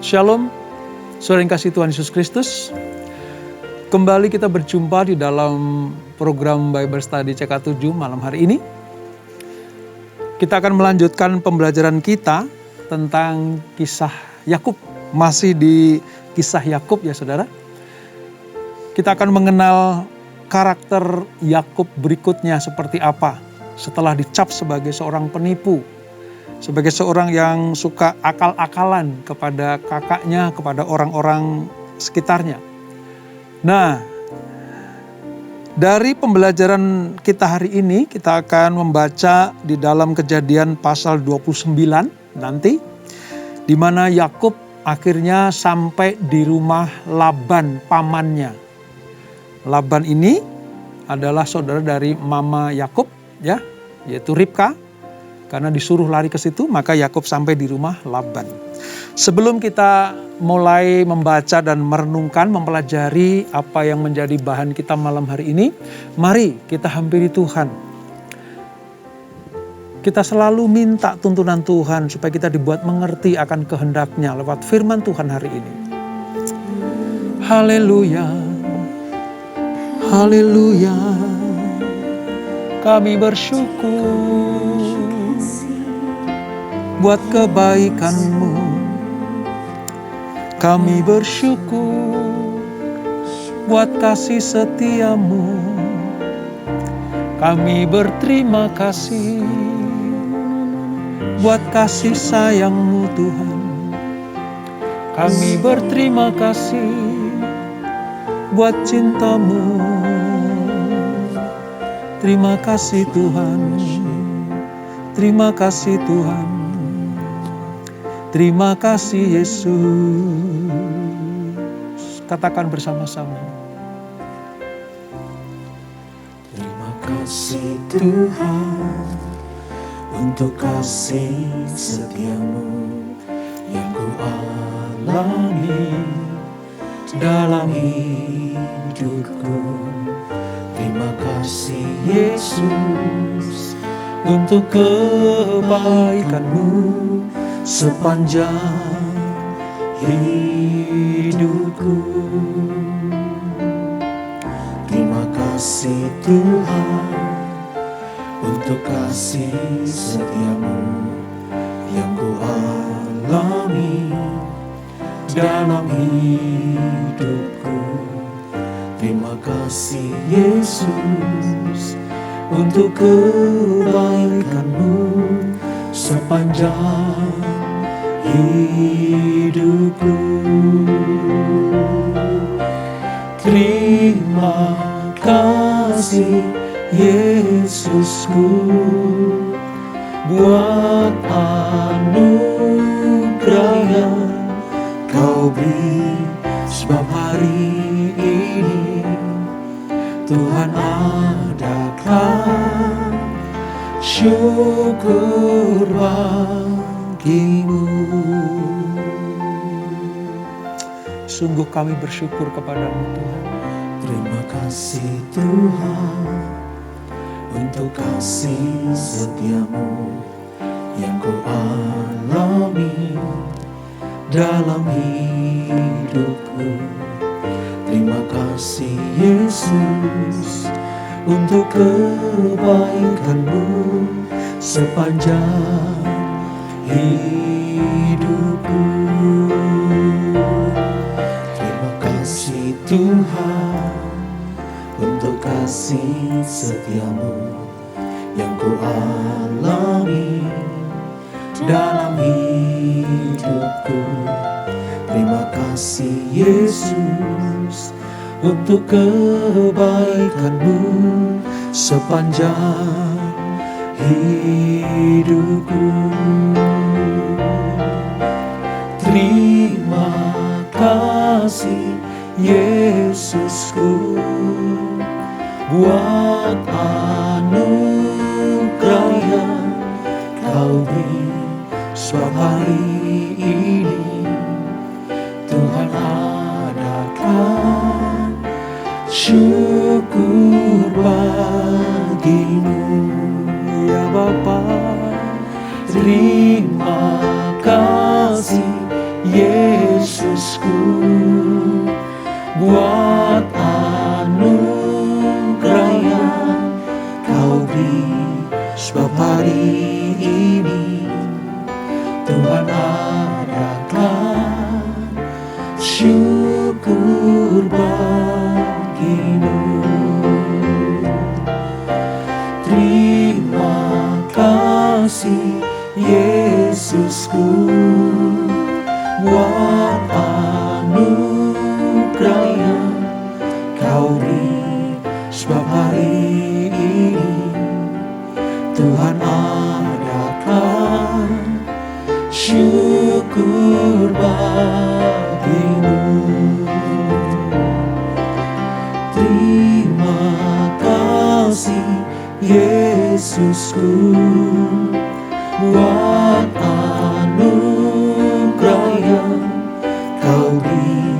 Shalom, saudara yang kasih Tuhan Yesus Kristus. Kembali kita berjumpa di dalam program Bible Study CK7 malam hari ini. Kita akan melanjutkan pembelajaran kita tentang kisah Yakub. Masih di kisah Yakub ya saudara. Kita akan mengenal karakter Yakub berikutnya seperti apa setelah dicap sebagai seorang penipu. Sebagai seorang yang suka akal-akalan kepada kakaknya, kepada orang-orang sekitarnya. Nah, dari pembelajaran kita hari ini, kita akan membaca di dalam Kejadian pasal 29 nanti, di mana Yakub akhirnya sampai di rumah Laban, pamannya. Laban ini adalah saudara dari mama Yakub, ya, yaitu Ribka. Karena disuruh lari ke situ, maka Yakub sampai di rumah Laban. Sebelum kita mulai membaca dan merenungkan, mempelajari apa yang menjadi bahan kita malam hari ini, mari kita hampiri Tuhan. Kita selalu minta tuntunan Tuhan supaya kita dibuat mengerti akan kehendak-Nya lewat firman Tuhan hari ini. Haleluya, haleluya, kami bersyukur buat kebaikan-Mu. Kami bersyukur buat kasih setia-Mu. Kami berterima kasih buat kasih sayang-Mu Tuhan. Kami berterima kasih buat cinta-Mu. Terima kasih Tuhan. Terima kasih Tuhan. Terima kasih Yesus. Katakan bersama-sama. Terima kasih Tuhan untuk kasih setia-Mu yang ku alami dalam hidupku. Terima kasih Yesus untuk kebaikan-Mu sepanjang hidupku. Terima kasih Tuhan untuk kasih setia-Mu yang ku alami dalam hidupku. Terima kasih Yesus untuk kebaikan-Mu sepanjang hidupku. Terima kasih Yesusku buat anugerah yang Kau beri, sebab hari ini Tuhan adakan syukur bagimu. Sungguh kami bersyukur kepadamu Tuhan. Terima kasih Tuhan untuk kasih setia-Mu yang ku alami dalam hidupku. Terima kasih Yesus untuk kebaikan-Mu sepanjang hidupku. Terima kasih Tuhan untuk kasih setia-Mu yang ku alami dalam hidupku. Terima kasih Yesus untuk kebaikan-Mu sepanjang hidupku. Terima kasih Yesusku buat anugerah yang Kau beri, sebab hari ini Tuhan adakan syukur bagimu. Ya Bapa, Terima kasih Yesus syukur bagimu. Terima kasih Yesusku buat anugerah yang Kau beri, sebab hari ini Tuhan adakan syukur bagimu. Terima kasih Yesusku buat anugerah yang Kau beri,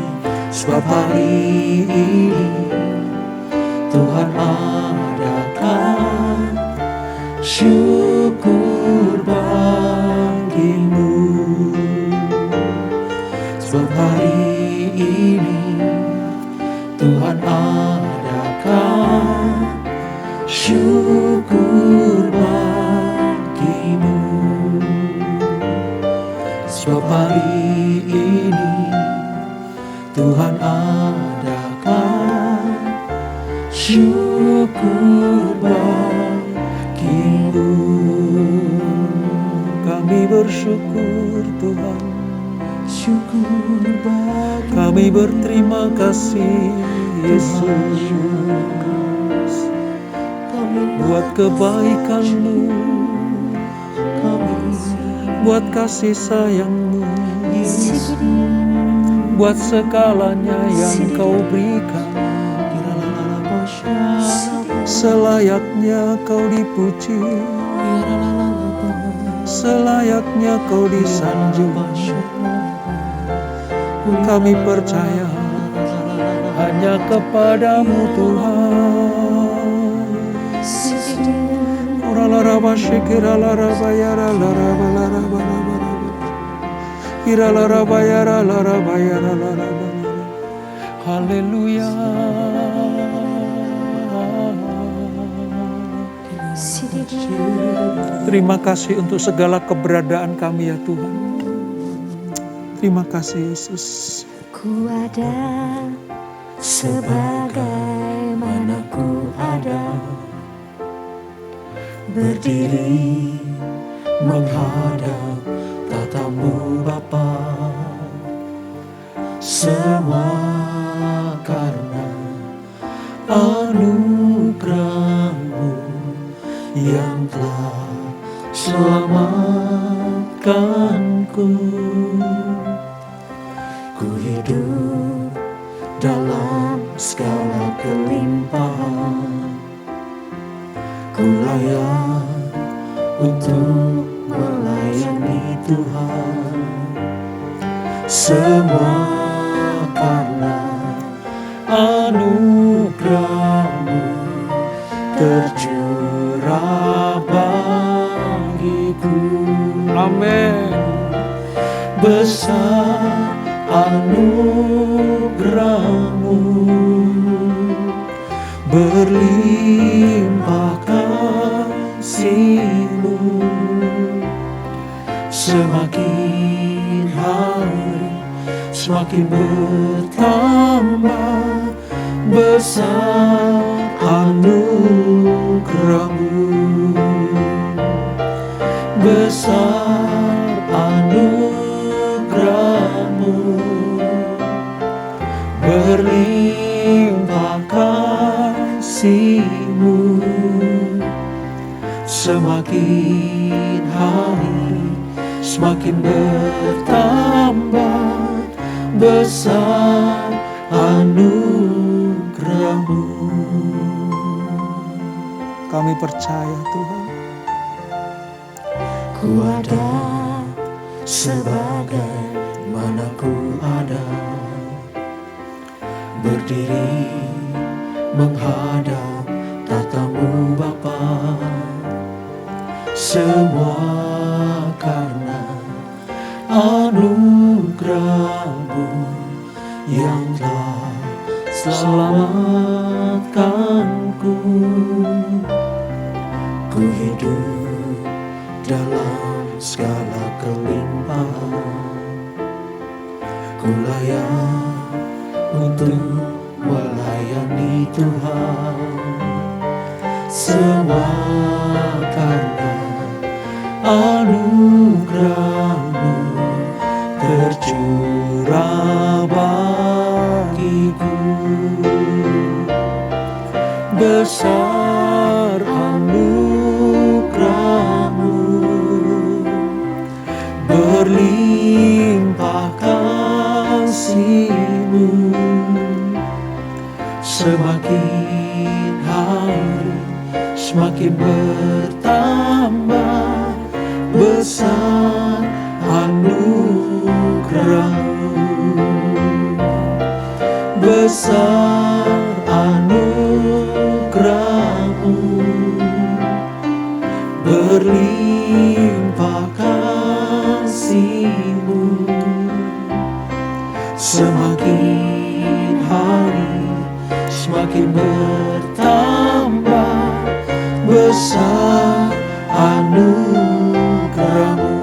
sebab hari ini Tuhan adakan syukur bagimu. Sebab hari ini Tuhan adakan syukur bagimu. Sebab hari ini Tuhan adakan syukur bagimu. Kami bersyukur Tuhan, Syukur bagimu. kami berterima kasih Yesus buat kebaikan-Mu, buat kasih sayang-Mu, buat segalanya yang Kau berikan. Selayaknya Kau dipuji, selayaknya Kau disanjung. Kami percaya hanya kepadamu Tuhan. Haleluya. Terima kasih untuk segala keberadaan kami ya Tuhan. Terima kasih Yesus. Ku ada sebagaimana ku ada, berdiri menghadap tatamu Bapa, semua karena anugerah-Mu yang telah selamatkanku. Ku hidup dalam segala kelimpahan, ku layak untuk melayani Tuhan. Semua karena anugerah-Mu tercurah bagiku. Amin. Besar anugerah-Mu, berlimpah kasih-Mu. Semakin hari semakin bertambah besar anugerah-Mu. Besar anugerah-Mu, berlimpah kasih-Mu. Semakin hari semakin bertambah besar anugerah-Mu. Kami percaya Tuhan. Ku ada sebagaimana ku ada, berdiri menghadap tatamu Bapa, semua karena anugerah-Mu yang telah selamatkanku. Ku hidup dalam segala kelimpahan, ku Aku layak untuk melayani Tuhan. Semua karena anugerah-Mu tercurah bagiku. Besar anugerah-Mu, berlimpah kasih-Mu. Semakin hari semakin bertambah besar anugerah-Mu. Besar anugerah-Mu, berlimpah kasih-Mu. Semakin hari semakin bertambah besar anugerah-Mu.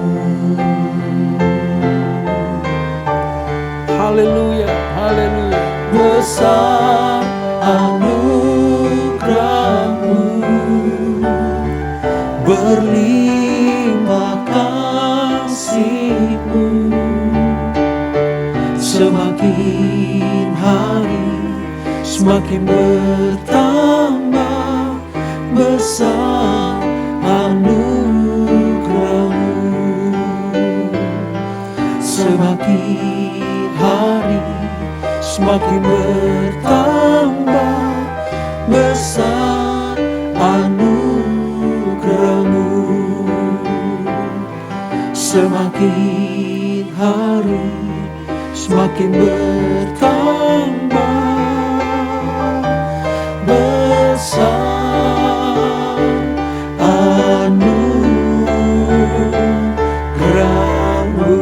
Haleluya, haleluya. Besar anugerah-Mu, berlimpah kasih-Mu. Semakin hari semakin bertambah besar anugerah-Mu. Semakin hari semakin bertambah besar anugerah-Mu. Semakin hari semakin bertambah besar anugerah-Mu.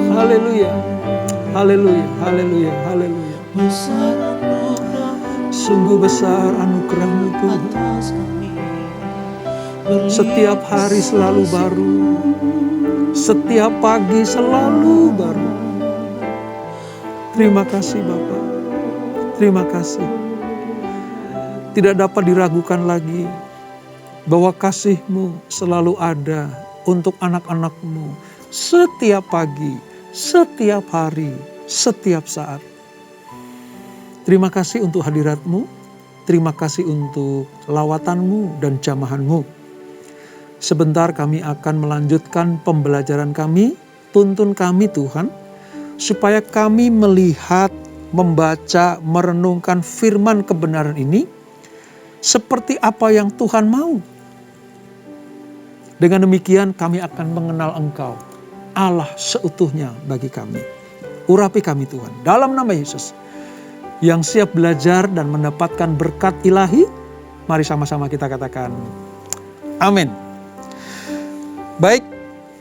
Haleluya, haleluya, haleluya, haleluya. Besar anugerah-Mu Sungguh besar anugerah-Mu Tuhan. atas kami. Setiap hari selalu baru, setiap pagi selalu baru. Terima kasih Bapa, terima kasih. Tidak dapat diragukan lagi bahwa kasih-Mu selalu ada untuk anak-anak-Mu setiap pagi, setiap hari, setiap saat. Terima kasih untuk hadirat-Mu, terima kasih untuk lawatan-Mu dan jamahan-Mu. Sebentar kami akan melanjutkan pembelajaran kami, tuntun kami Tuhan, supaya kami melihat, membaca, merenungkan firman kebenaran ini, seperti apa yang Tuhan mau. Dengan demikian kami akan mengenal Engkau, Allah seutuhnya bagi kami. Urapi kami Tuhan, dalam nama Yesus. Yang siap belajar dan mendapatkan berkat ilahi, mari sama-sama kita katakan, amin. Baik,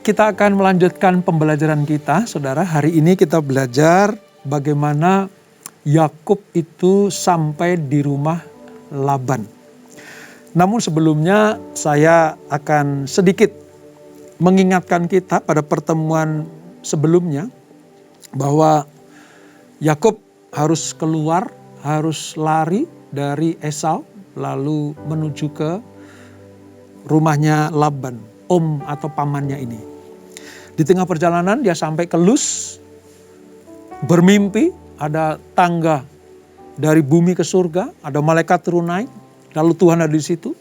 kita akan melanjutkan pembelajaran kita, saudara. Hari ini kita belajar bagaimana Yakub itu sampai di rumah Laban. Namun sebelumnya saya akan sedikit mengingatkan kita pada pertemuan sebelumnya bahwa Yakub harus keluar, harus lari dari Esau lalu menuju ke rumahnya Laban, om atau pamannya ini. Di tengah perjalanan dia sampai ke Luz, bermimpi ada tangga dari bumi ke surga, ada malaikat turun naik, lalu Tuhan ada di situ.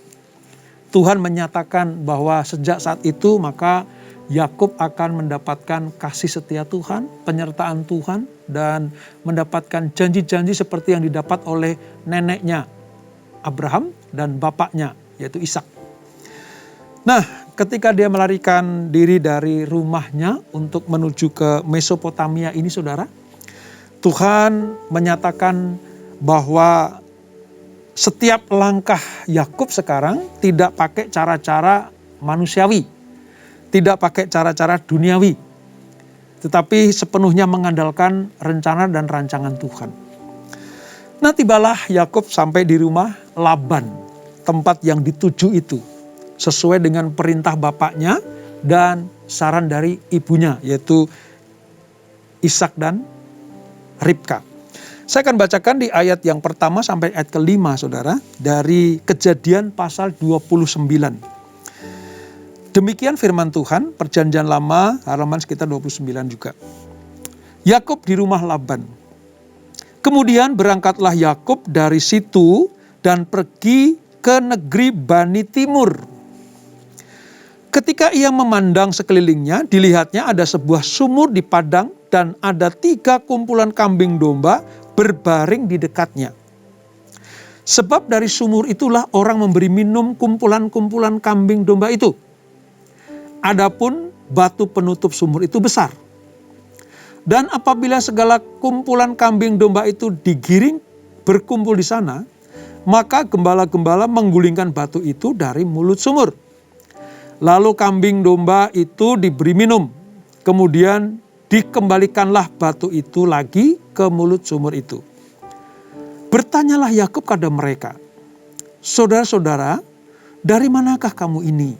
Tuhan menyatakan bahwa sejak saat itu maka Yakub akan mendapatkan kasih setia Tuhan, penyertaan Tuhan, dan mendapatkan janji-janji seperti yang didapat oleh neneknya Abraham dan bapaknya yaitu Ishak. Nah, ketika dia melarikan diri dari rumahnya untuk menuju ke Mesopotamia ini, saudara, Tuhan menyatakan bahwa setiap langkah Yakub sekarang tidak pakai cara-cara manusiawi, tidak pakai cara-cara duniawi, tetapi sepenuhnya mengandalkan rencana dan rancangan Tuhan. Nah, tibalah Yakub sampai di rumah Laban, tempat yang dituju itu, sesuai dengan perintah bapaknya dan saran dari ibunya, yaitu Ishak dan Ribka. Saya akan bacakan di ayat yang pertama sampai ayat kelima, saudara, dari Kejadian pasal 29. Demikian firman Tuhan, Perjanjian Lama, halaman sekitar 29 juga. Yakub di rumah Laban. Kemudian berangkatlah Yakub dari situ dan pergi ke negeri Bani Timur. Ketika ia memandang sekelilingnya, dilihatnya ada sebuah sumur di padang dan ada 3 kumpulan kambing domba berbaring di dekatnya. Sebab dari sumur itulah orang memberi minum kumpulan-kumpulan kambing domba itu. Adapun batu penutup sumur itu besar. Dan apabila segala kumpulan kambing domba itu digiring berkumpul di sana, maka gembala-gembala menggulingkan batu itu dari mulut sumur. Lalu kambing domba itu diberi minum. Kemudian dikembalikanlah batu itu lagi ke mulut sumur itu. Bertanyalah Yakub kepada mereka, "Saudara-saudara, dari manakah kamu ini?"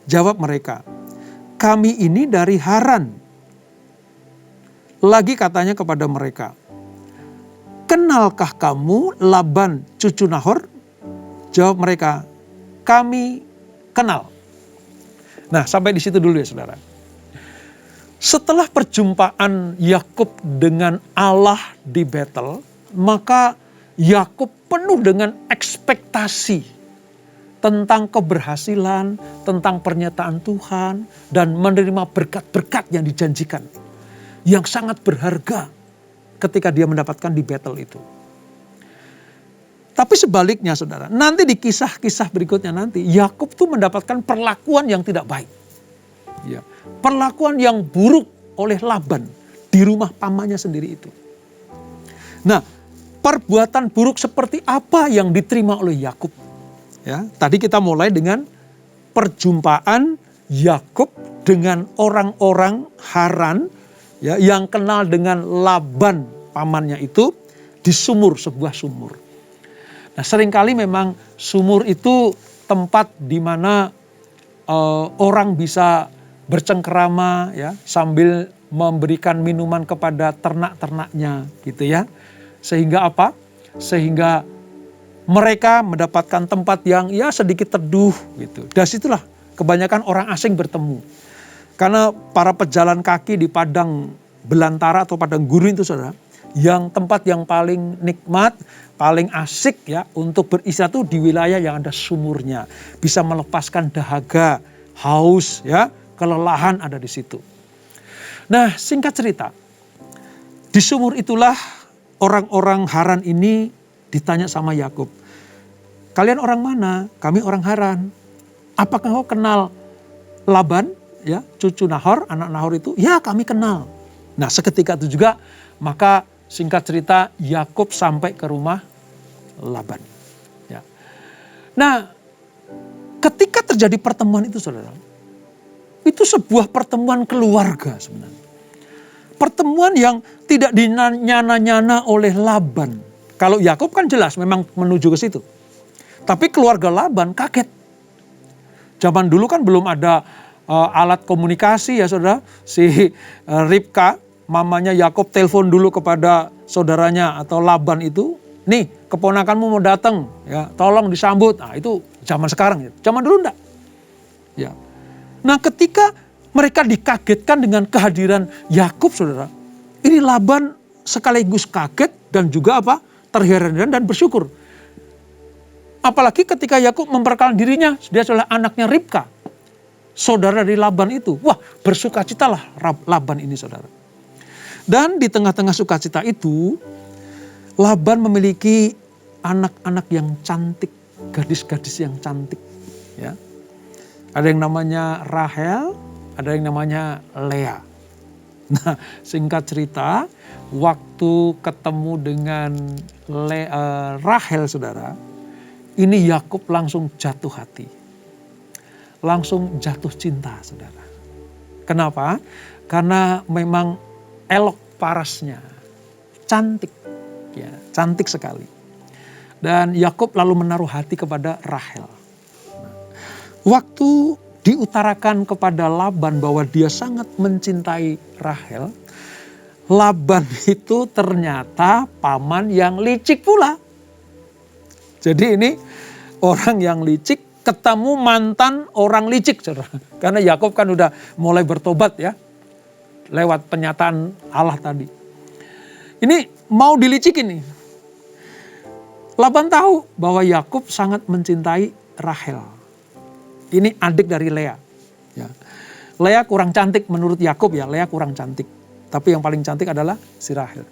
Jawab mereka, "Kami ini dari Haran." Lagi katanya kepada mereka, "Kenalkah kamu Laban cucu Nahor?" Jawab mereka, "Kami kenal." Nah, sampai di situ dulu ya, saudara. Setelah perjumpaan Yakub dengan Allah di Betel, maka Yakub penuh dengan ekspektasi tentang keberhasilan, tentang pernyataan Tuhan, dan menerima berkat-berkat yang dijanjikan, yang sangat berharga ketika dia mendapatkan di Betel itu. Tapi sebaliknya, saudara, nanti di kisah-kisah berikutnya nanti, Yakub tuh mendapatkan perlakuan yang tidak baik. Ya, perlakuan yang buruk oleh Laban di rumah pamannya sendiri itu. Nah, perbuatan buruk seperti apa yang diterima oleh Yakub? Ya, tadi kita mulai dengan perjumpaan Yakub dengan orang-orang Haran, ya, yang kenal dengan Laban pamannya itu di sumur, sebuah sumur. Nah, seringkali memang sumur itu tempat di mana orang bisa bercengkerama, ya, sambil memberikan minuman kepada ternak-ternaknya, gitu ya. Sehingga apa? Sehingga mereka mendapatkan tempat yang ya sedikit teduh gitu. Dari situlah kebanyakan orang asing bertemu. Karena para pejalan kaki di padang belantara atau padang gurun itu, saudara, yang tempat yang paling nikmat, paling asik ya untuk beristirahat itu di wilayah yang ada sumurnya. Bisa melepaskan dahaga, haus ya, kelelahan ada di situ. Nah, singkat cerita, di sumur itulah orang-orang Haran ini ditanya sama Yakub, "Kalian orang mana?" "Kami orang Haran." "Apakah kau kenal Laban, ya, cucu Nahor, anak Nahor itu?" "Ya, kami kenal." Nah, seketika itu juga, maka singkat cerita Yakub sampai ke rumah Laban. Ya. Nah, ketika terjadi pertemuan itu, saudara, itu sebuah pertemuan keluarga sebenarnya. Pertemuan yang tidak dinyana-nyana oleh Laban. Kalau Yakub kan jelas memang menuju ke situ. Tapi keluarga Laban kaget. Zaman dulu kan belum ada alat komunikasi ya, saudara. Si Ribka, mamanya Yakub, telepon dulu kepada saudaranya atau Laban itu, "Nih, keponakanmu mau datang, ya, tolong disambut." Nah, itu zaman sekarang ya. Zaman dulu enggak. Ya. Nah, ketika mereka dikagetkan dengan kehadiran Yakub, saudara, ini Laban sekaligus kaget dan juga apa? Terheran-heran dan bersyukur. Apalagi ketika Yakub memperkenalkan dirinya, dia adalah anaknya Ribka, saudara dari Laban itu. Wah, bersukacitalah Laban ini, saudara. Dan di tengah-tengah sukacita itu, Laban memiliki anak-anak yang cantik, gadis-gadis yang cantik. Ya. Ada yang namanya Rahel, ada yang namanya Lea. Nah, singkat cerita, waktu ketemu dengan Rahel, saudara, ini Yakub langsung jatuh hati. Langsung jatuh cinta, saudara. Kenapa? Karena memang elok parasnya, cantik, ya, cantik sekali. Dan Yakub lalu menaruh hati kepada Rahel. Waktu diutarakan kepada Laban bahwa dia sangat mencintai Rahel, Laban itu ternyata paman yang licik pula. Jadi ini orang yang licik ketemu mantan orang licik, saudara. Karena Yakub kan udah mulai bertobat ya, lewat penyataan Allah tadi. Ini mau dilicikin nih. Laban tahu bahwa Yakub sangat mencintai Rahel. Ini adik dari Lea. Ya. Lea kurang cantik menurut Yakub ya, Lea kurang cantik. Tapi yang paling cantik adalah si Rahel.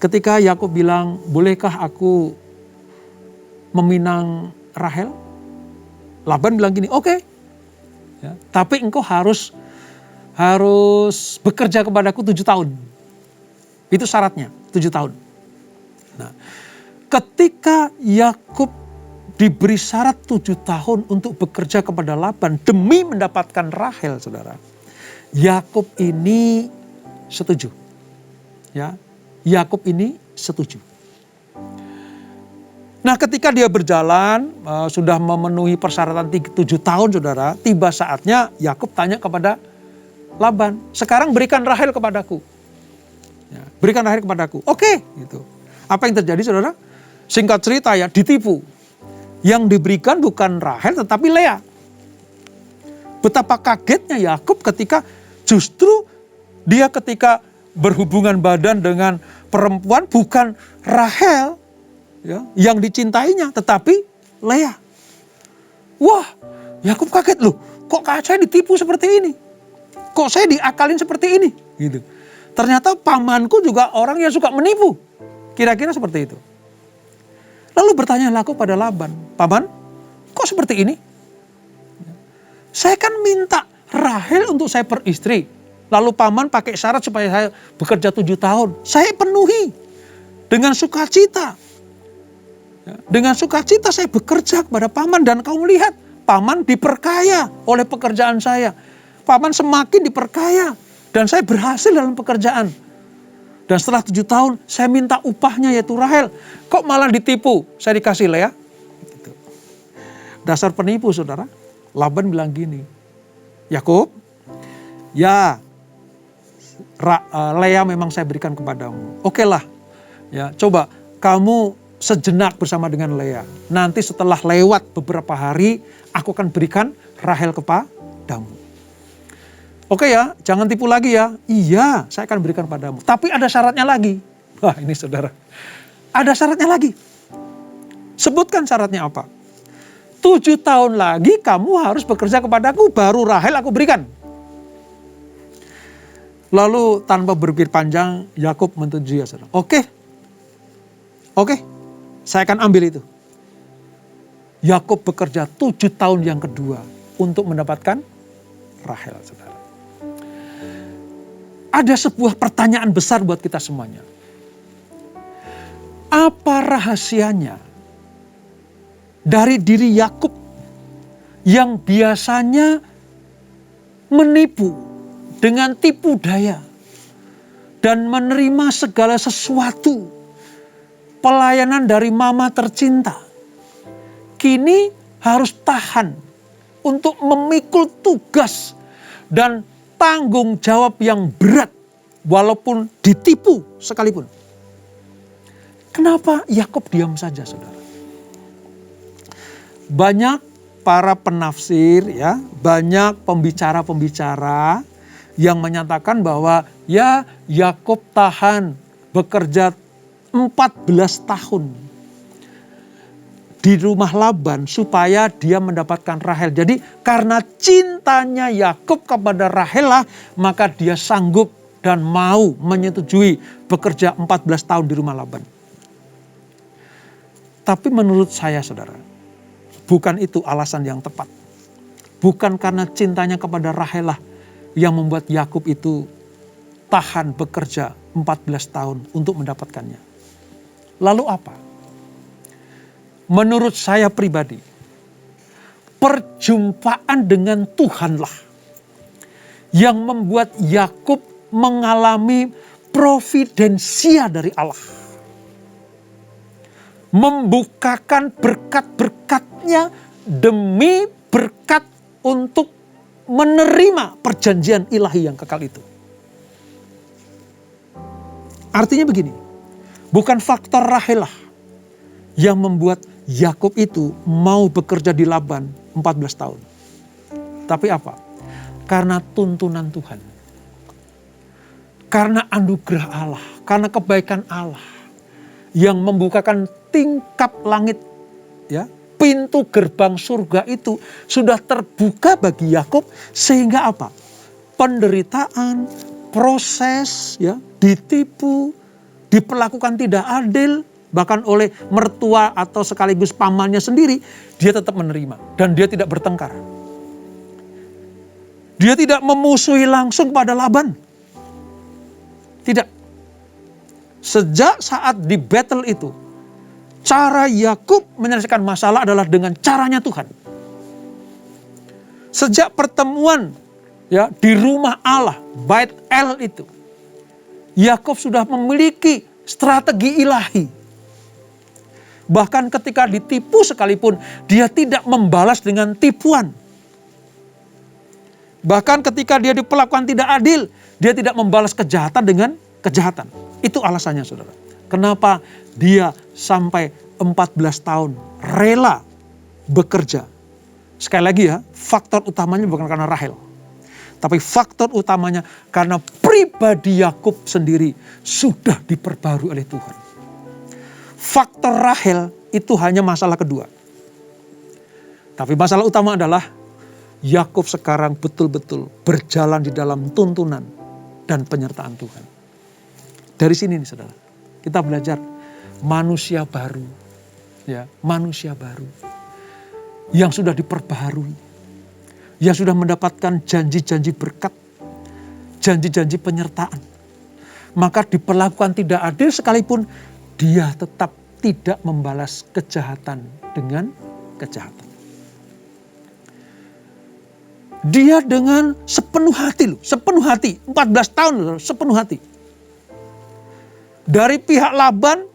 Ketika Yakub bilang, bolehkah aku meminang Rahel? Laban bilang gini, oke. Ya, tapi engkau harus bekerja kepadaku 7 tahun. Itu syaratnya, 7 tahun. Nah, ketika Yakub diberi syarat 7 tahun untuk bekerja kepada Laban demi mendapatkan Rahel, saudara. Yakub ini setuju. Ya, Yakub ini setuju. Nah, ketika dia berjalan sudah memenuhi persyaratan 7 tahun, saudara, tiba saatnya Yakub tanya kepada Laban, sekarang berikan Rahel kepadaku. Ya, berikan Rahel kepadaku. Oke, gitu. Apa yang terjadi, saudara? Singkat cerita ya, ditipu. Yang diberikan bukan Rahel tetapi Lea. Betapa kagetnya Yakub ketika justru dia ketika berhubungan badan dengan perempuan bukan Rahel ya, yang dicintainya, tetapi Lea. Wah, Yakub kaget loh. Kok saya ditipu seperti ini? Kok saya diakalin seperti ini? Gitu. Ternyata pamanku juga orang yang suka menipu. Kira-kira seperti itu. Lalu bertanya Yakub pada Laban, paman, kok seperti ini? Saya kan minta Rahel untuk saya peristri. Lalu paman pakai syarat supaya saya bekerja 7 tahun. Saya penuhi dengan sukacita. Dengan sukacita saya bekerja kepada paman dan kamu lihat paman diperkaya oleh pekerjaan saya. Paman semakin diperkaya dan saya berhasil dalam pekerjaan. Dan setelah 7 tahun saya minta upahnya yaitu Rahel. Kok malah ditipu? Saya dikasih Lea. Gitu. Dasar penipu, saudara. Laban bilang gini, Yakub, ya Lea memang saya berikan kepadamu. Oke lah, ya coba kamu sejenak bersama dengan Lea. Nanti setelah lewat beberapa hari, aku akan berikan Rahel kepadamu. Oke ya, jangan tipu lagi ya. Iya, saya akan berikan padamu. Tapi ada syaratnya lagi. Wah ini saudara, ada syaratnya lagi. Sebutkan syaratnya apa? 7 tahun lagi kamu harus bekerja kepadaku, baru Rahel aku berikan. Lalu tanpa berpikir panjang, Yakub menyetujui ya saudara. Oke, saya akan ambil itu. Yakub bekerja 7 tahun yang kedua untuk mendapatkan Rahel, saudara. Ada sebuah pertanyaan besar buat kita semuanya. Apa rahasianya dari diri Yakub yang biasanya menipu dengan tipu daya dan menerima segala sesuatu pelayanan dari mama tercinta, kini harus tahan untuk memikul tugas dan tanggung jawab yang berat walaupun ditipu sekalipun. Kenapa Yakub diam saja, saudara? Banyak para penafsir ya, banyak pembicara-pembicara yang menyatakan bahwa ya Yakub tahan bekerja 14 tahun di rumah Laban supaya dia mendapatkan Rahel. Jadi karena cintanya Yakub kepada Rahel lah, maka dia sanggup dan mau menyetujui bekerja 14 tahun di rumah Laban. Tapi menurut saya saudara, bukan itu alasan yang tepat. Bukan karena cintanya kepada Rahel lah yang membuat Yakub itu tahan bekerja 14 tahun untuk mendapatkannya. Lalu apa? Menurut saya pribadi, perjumpaan dengan Tuhanlah yang membuat Yakub mengalami providensia dari Allah. Membukakan berkat-berkatnya demi berkat untuk menerima perjanjian ilahi yang kekal itu. Artinya begini, bukan faktor Rahel lah yang membuat Yakub itu mau bekerja di Laban 14 tahun. Tapi apa? Karena tuntunan Tuhan. Karena anugerah Allah, karena kebaikan Allah yang membukakan tingkap langit, ya, pintu gerbang surga itu sudah terbuka bagi Yakub, sehingga apa? Penderitaan, proses, ya, ditipu, diperlakukan tidak adil, bahkan oleh mertua atau sekaligus pamannya sendiri, dia tetap menerima dan dia tidak bertengkar. Dia tidak memusuhi langsung pada Laban. Tidak. Sejak saat di battle itu, cara Yakub menyelesaikan masalah adalah dengan caranya Tuhan. Sejak pertemuan, ya, di rumah Allah, Bait El itu, Yakub sudah memiliki strategi ilahi. Bahkan ketika ditipu sekalipun, dia tidak membalas dengan tipuan. Bahkan ketika dia diperlakukan tidak adil, dia tidak membalas kejahatan dengan kejahatan. Itu alasannya, saudara. Kenapa dia sampai 14 tahun rela bekerja. Sekali lagi ya, faktor utamanya bukan karena Rahel. Tapi faktor utamanya karena pribadi Yakub sendiri sudah diperbarui oleh Tuhan. Faktor Rahel itu hanya masalah kedua. Tapi masalah utama adalah Yakub sekarang betul-betul berjalan di dalam tuntunan dan penyertaan Tuhan. Dari sini nih saudara, kita belajar manusia baru. Ya, manusia baru yang sudah diperbaharui, yang sudah mendapatkan janji-janji berkat, janji-janji penyertaan. Maka diperlakukan tidak adil sekalipun, dia tetap tidak membalas kejahatan dengan kejahatan. Dia dengan sepenuh hati loh, sepenuh hati, 14 tahun loh, sepenuh hati. Dari pihak Laban,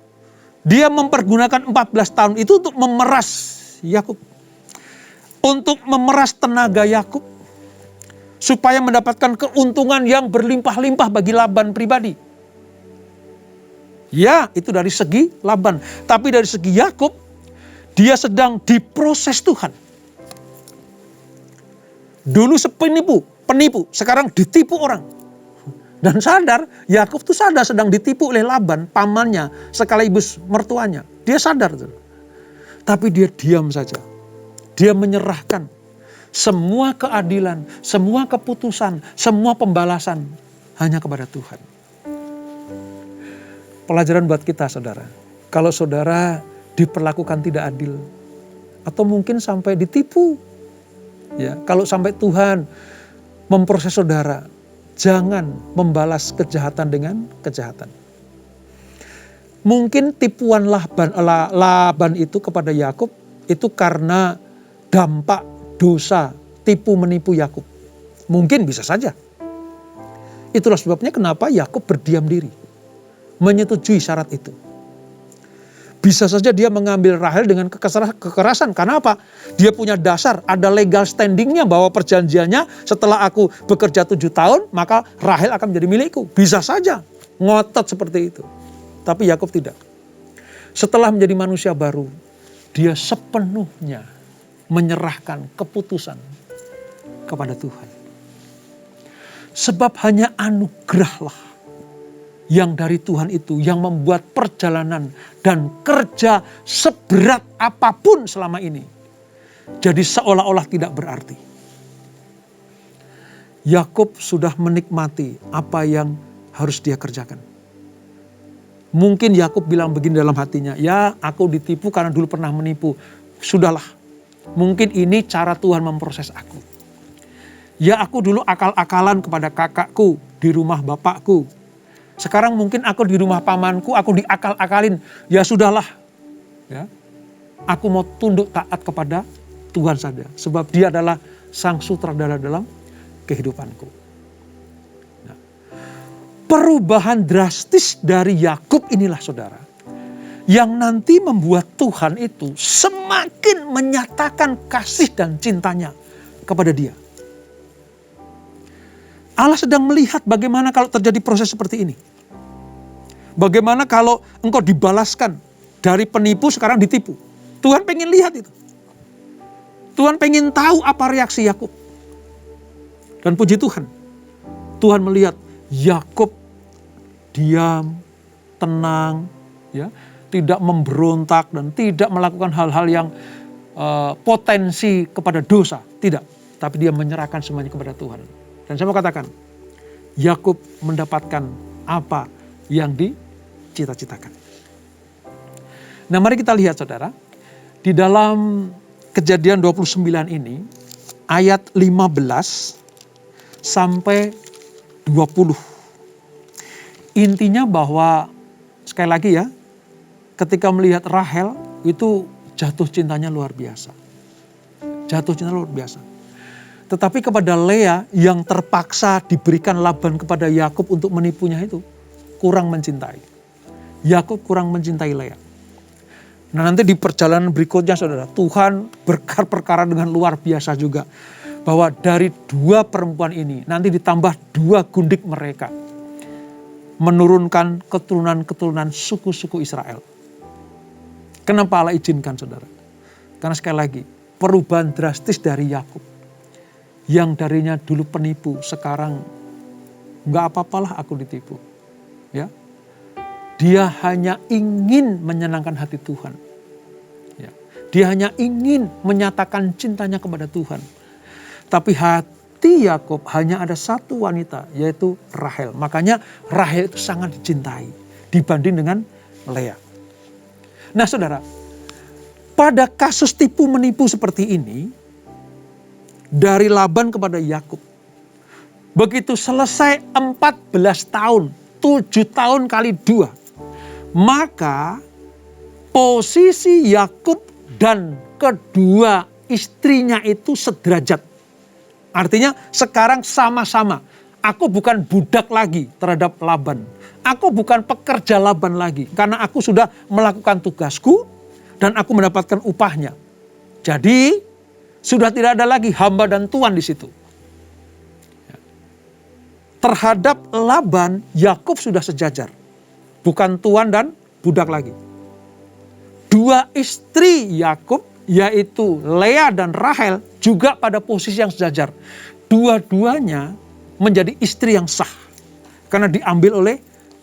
dia mempergunakan 14 tahun itu untuk memeras Yakub. Untuk memeras tenaga Yakub. Supaya mendapatkan keuntungan yang berlimpah-limpah bagi Laban pribadi. Ya, itu dari segi Laban. Tapi dari segi Yakub, dia sedang diproses Tuhan. Dulu penipu, sekarang ditipu orang. Dan sadar, Yakub tuh sadar sedang ditipu oleh Laban, pamannya, sekaligus mertuanya. Dia sadar tuh. Tapi dia diam saja. Dia menyerahkan semua keadilan, semua keputusan, semua pembalasan hanya kepada Tuhan. Pelajaran buat kita, saudara. Kalau saudara diperlakukan tidak adil, atau mungkin sampai ditipu, ya, kalau sampai Tuhan memproses saudara, jangan membalas kejahatan dengan kejahatan. Mungkin tipuan Laban itu kepada Yakub itu karena dampak dosa tipu menipu Yakub. Mungkin bisa saja. Itulah sebabnya kenapa Yakub berdiam diri, menyetujui syarat itu. Bisa saja dia mengambil Rahel dengan kekerasan. Karena apa? Dia punya dasar, ada legal standingnya bahwa perjanjiannya setelah aku bekerja 7 tahun, maka Rahel akan menjadi milikku. Bisa saja ngotot seperti itu. Tapi Yakub tidak. Setelah menjadi manusia baru, dia sepenuhnya menyerahkan keputusan kepada Tuhan. Sebab hanya anugerahlah yang dari Tuhan itu yang membuat perjalanan dan kerja seberat apapun selama ini jadi seolah-olah tidak berarti. Yakub sudah menikmati apa yang harus dia kerjakan. Mungkin Yakub bilang begini dalam hatinya, ya aku ditipu karena dulu pernah menipu. Sudahlah, mungkin ini cara Tuhan memproses aku. Ya aku dulu akal-akalan kepada kakakku di rumah bapakku. Sekarang mungkin aku di rumah pamanku, aku diakal-akalin. Ya sudahlah. Ya. Aku mau tunduk taat kepada Tuhan saja. Sebab dia adalah sang sutradara dalam kehidupanku. Nah, perubahan drastis dari Yakub inilah saudara. Yang nanti membuat Tuhan itu semakin menyatakan kasih dan cintanya kepada dia. Allah sedang melihat bagaimana kalau terjadi proses seperti ini. Bagaimana kalau engkau dibalaskan dari penipu sekarang ditipu? Tuhan pengen lihat itu. Tuhan pengen tahu apa reaksi Yakub. Dan puji Tuhan, Tuhan melihat Yakub diam, tenang, ya, tidak memberontak dan tidak melakukan hal-hal yang potensi kepada dosa, tidak. Tapi dia menyerahkan semuanya kepada Tuhan. Dan saya mau katakan, Yakub mendapatkan apa yang dicita-citakan. Nah, mari kita lihat saudara, di dalam Kejadian 29 ini, ayat 15 sampai 20. Intinya bahwa, sekali lagi ya, ketika melihat Rahel itu jatuh cintanya luar biasa. Jatuh cinta luar biasa. Tetapi kepada Lea yang terpaksa diberikan Laban kepada Yakub untuk menipunya itu, kurang mencintai. Yakub kurang mencintai Lea. Nah, nanti di perjalanan berikutnya saudara, Tuhan berkar-perkara dengan luar biasa juga. Bahwa dari dua perempuan ini, nanti ditambah dua gundik mereka. Menurunkan keturunan-keturunan suku-suku Israel. Kenapa Allah izinkan saudara? Karena sekali lagi, perubahan drastis dari Yakub. Yang darinya dulu penipu, sekarang gak apa-apalah aku ditipu. Ya. Dia hanya ingin menyenangkan hati Tuhan. Ya. Dia hanya ingin menyatakan cintanya kepada Tuhan. Tapi hati Yakub hanya ada satu wanita, yaitu Rahel. Makanya Rahel itu sangat dicintai dibanding dengan Lea. Nah saudara, pada kasus tipu menipu seperti ini, dari Laban kepada Yakub, begitu selesai 14 tahun, 7 tahun kali 2, maka posisi Yakub dan kedua istrinya itu sederajat. Artinya sekarang sama-sama. Aku bukan budak lagi terhadap Laban. Aku bukan pekerja Laban lagi. Karena aku sudah melakukan tugasku dan aku mendapatkan upahnya. Jadi sudah tidak ada lagi hamba dan tuan di situ. Terhadap Laban, Yakub sudah sejajar. Bukan tuan dan budak lagi. Dua istri Yakub, yaitu Lea dan Rahel, juga pada posisi yang sejajar. Dua-duanya menjadi istri yang sah. Karena diambil oleh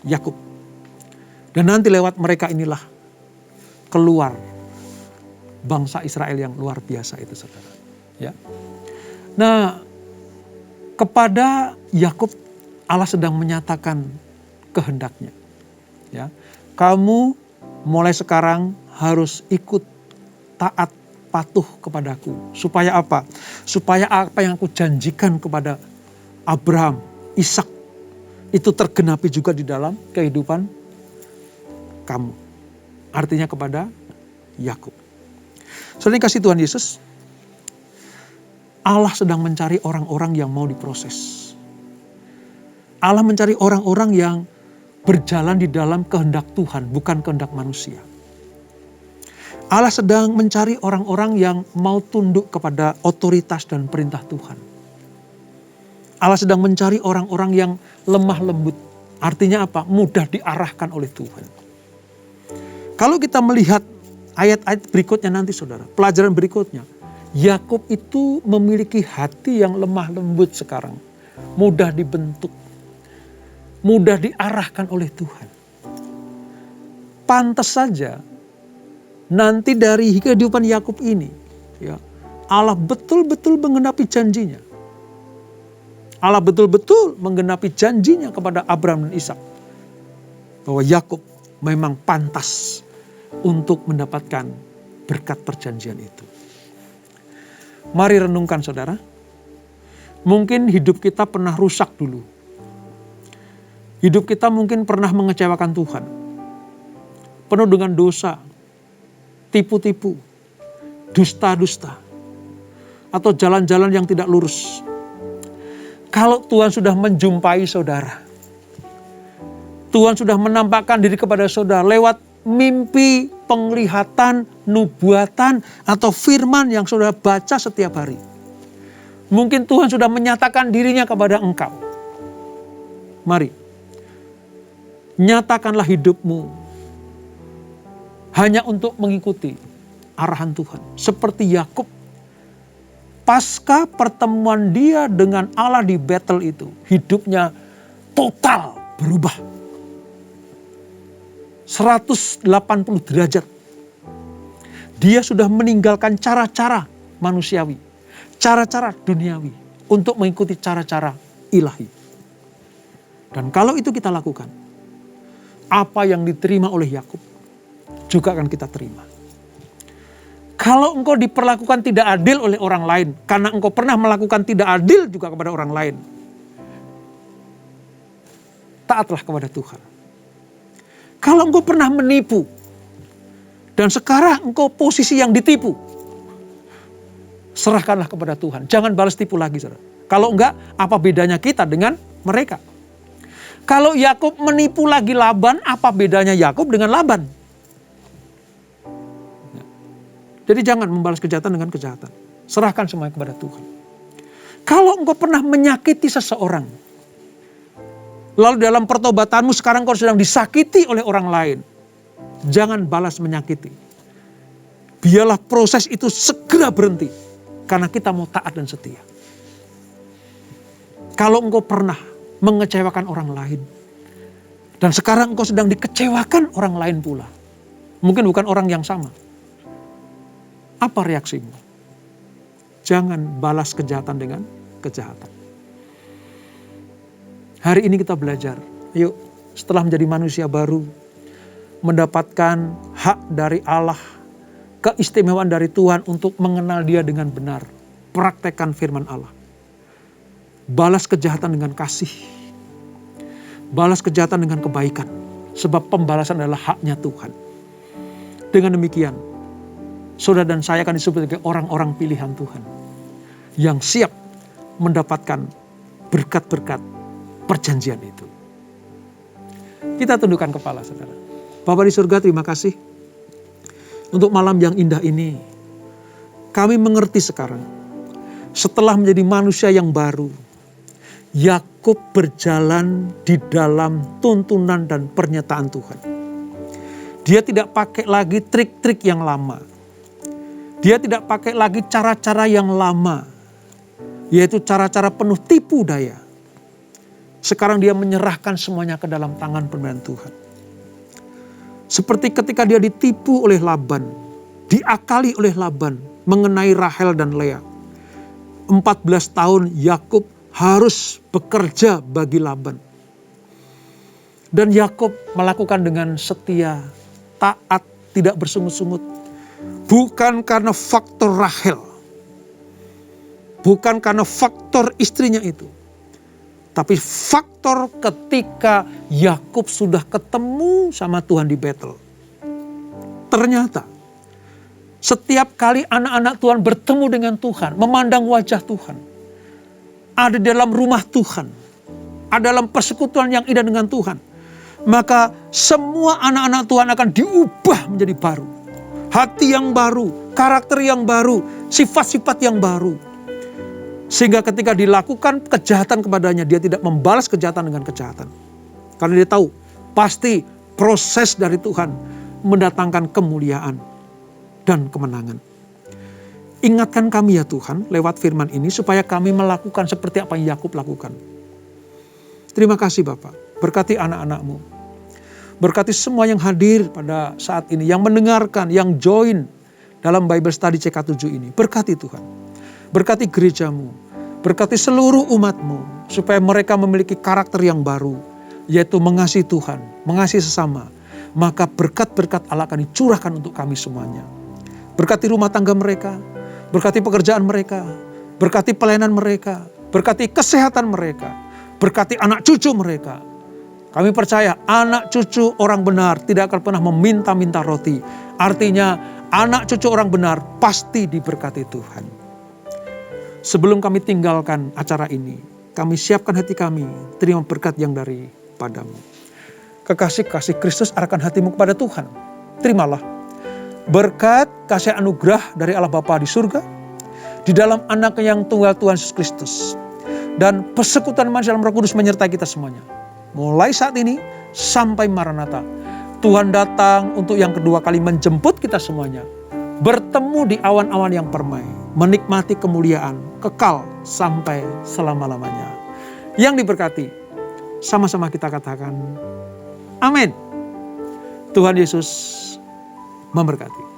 Yakub. Dan nanti lewat mereka inilah keluar bangsa Israel yang luar biasa itu saudara. Ya. Nah, kepada Yakub Allah sedang menyatakan kehendaknya. Ya, kamu mulai sekarang harus ikut taat patuh kepadaku. Supaya apa? Supaya apa yang aku janjikan kepada Abraham, Ishak, itu tergenapi juga di dalam kehidupan kamu. Artinya kepada Yakub. Saudara kasih Tuhan Yesus, Allah sedang mencari orang-orang yang mau diproses. Allah mencari orang-orang yang berjalan di dalam kehendak Tuhan, bukan kehendak manusia. Allah sedang mencari orang-orang yang mau tunduk kepada otoritas dan perintah Tuhan. Allah sedang mencari orang-orang yang lemah lembut. Artinya apa? Mudah diarahkan oleh Tuhan. Kalau kita melihat ayat-ayat berikutnya nanti saudara, pelajaran berikutnya. Yakub itu memiliki hati yang lemah lembut sekarang. Mudah dibentuk. Mudah diarahkan oleh Tuhan. Pantas saja nanti dari kehidupan Yakub ini, ya, Allah betul-betul menggenapi janjinya. Allah betul-betul menggenapi janjinya kepada Abraham dan Ishak. Bahwa Yakub memang pantas untuk mendapatkan berkat perjanjian itu. Mari renungkan saudara. Mungkin hidup kita pernah rusak dulu. Hidup kita mungkin pernah mengecewakan Tuhan. Penuh dengan dosa, tipu-tipu, dusta-dusta, atau jalan-jalan yang tidak lurus. Kalau Tuhan sudah menjumpai saudara, Tuhan sudah menampakkan diri kepada saudara lewat mimpi, penglihatan, nubuatan, atau firman yang saudara baca setiap hari. Mungkin Tuhan sudah menyatakan dirinya kepada engkau. Mari, Nyatakanlah hidupmu hanya untuk mengikuti arahan Tuhan. Seperti Yakub, pasca pertemuan dia dengan Allah di Betel itu, hidupnya total berubah. 180 derajat. Dia sudah meninggalkan cara-cara manusiawi, cara-cara duniawi untuk mengikuti cara-cara ilahi. Dan kalau itu kita lakukan, apa yang diterima oleh Yakub juga akan kita terima. Kalau engkau diperlakukan tidak adil oleh orang lain, karena engkau pernah melakukan tidak adil juga kepada orang lain, taatlah kepada Tuhan. Kalau engkau pernah menipu, dan sekarang engkau posisi yang ditipu, serahkanlah kepada Tuhan. Jangan balas tipu lagi, saudara. Kalau enggak, apa bedanya kita dengan mereka? Kalau Yakub menipu lagi Laban, apa bedanya Yakub dengan Laban? Jadi jangan membalas kejahatan dengan kejahatan. Serahkan semuanya kepada Tuhan. Kalau engkau pernah menyakiti seseorang, lalu dalam pertobatanmu sekarang engkau sedang disakiti oleh orang lain, jangan balas menyakiti. Biarlah proses itu segera berhenti, karena kita mau taat dan setia. Kalau engkau pernah mengecewakan orang lain, dan sekarang engkau sedang dikecewakan orang lain pula, mungkin bukan orang yang sama, apa reaksimu? Jangan balas kejahatan dengan kejahatan. Hari ini kita belajar, yuk setelah menjadi manusia baru, mendapatkan hak dari Allah, keistimewaan dari Tuhan untuk mengenal Dia dengan benar, praktekkan firman Allah. Balas kejahatan dengan kasih, balas kejahatan dengan kebaikan, sebab pembalasan adalah haknya Tuhan. Dengan demikian, saudara dan saya akan disebut sebagai orang-orang pilihan Tuhan yang siap mendapatkan berkat-berkat perjanjian itu. Kita tundukkan kepala, saudara. Bapa di surga, terima kasih untuk malam yang indah ini. Kami mengerti sekarang, setelah menjadi manusia yang baru, Yakub berjalan di dalam tuntunan dan pernyataan Tuhan. Dia tidak pakai lagi trik-trik yang lama. Dia tidak pakai lagi cara-cara yang lama, yaitu cara-cara penuh tipu daya. Sekarang dia menyerahkan semuanya ke dalam tangan pemberian Tuhan. Seperti ketika dia ditipu oleh Laban, diakali oleh Laban mengenai Rahel dan Lea. 14 tahun Yakub harus bekerja bagi Laban. Dan Yakub melakukan dengan setia, taat, tidak bersungut-sungut. Bukan karena faktor Rahel. Bukan karena faktor istrinya itu. Tapi faktor ketika Yakub sudah ketemu sama Tuhan di Betel. Ternyata setiap kali anak-anak Tuhan bertemu dengan Tuhan, memandang wajah Tuhan, ada dalam rumah Tuhan, ada dalam persekutuan yang indah dengan Tuhan, maka semua anak-anak Tuhan akan diubah menjadi baru. Hati yang baru, karakter yang baru, sifat-sifat yang baru. Sehingga ketika dilakukan kejahatan kepadanya, dia tidak membalas kejahatan dengan kejahatan. Karena dia tahu, pasti proses dari Tuhan mendatangkan kemuliaan dan kemenangan. Ingatkan kami ya Tuhan lewat firman ini supaya kami melakukan seperti apa yang Yakub lakukan. Terima kasih Bapak, berkati anak-anak-Mu. Berkati semua yang hadir pada saat ini, yang mendengarkan, yang join dalam Bible Study CK7 ini. Berkati Tuhan, berkati gereja-Mu, berkati seluruh umat-Mu, supaya mereka memiliki karakter yang baru, yaitu mengasihi Tuhan, mengasihi sesama. Maka berkat-berkat Allah akan dicurahkan untuk kami semuanya. Berkati rumah tangga mereka, berkati pekerjaan mereka, berkati pelayanan mereka, berkati kesehatan mereka, berkati anak cucu mereka. Kami percaya anak cucu orang benar tidak akan pernah meminta-minta roti. Artinya anak cucu orang benar pasti diberkati Tuhan. Sebelum kami tinggalkan acara ini, kami siapkan hati kami, terima berkat yang daripadamu. Kekasih-kasih Kristus arahkan hatimu kepada Tuhan. Terimalah berkat kasih anugerah dari Allah Bapa di surga, di dalam anak yang tunggal Tuhan Yesus Kristus, dan persekutuan manusia dalam Roh Kudus menyertai kita semuanya. mulai saat ini sampai Maranatha. Tuhan datang untuk yang kedua kali menjemput kita semuanya. Bertemu di awan-awan yang permai. Menikmati kemuliaan kekal sampai selama-lamanya. Yang diberkati, sama-sama kita katakan, amin. Tuhan Yesus memberkati.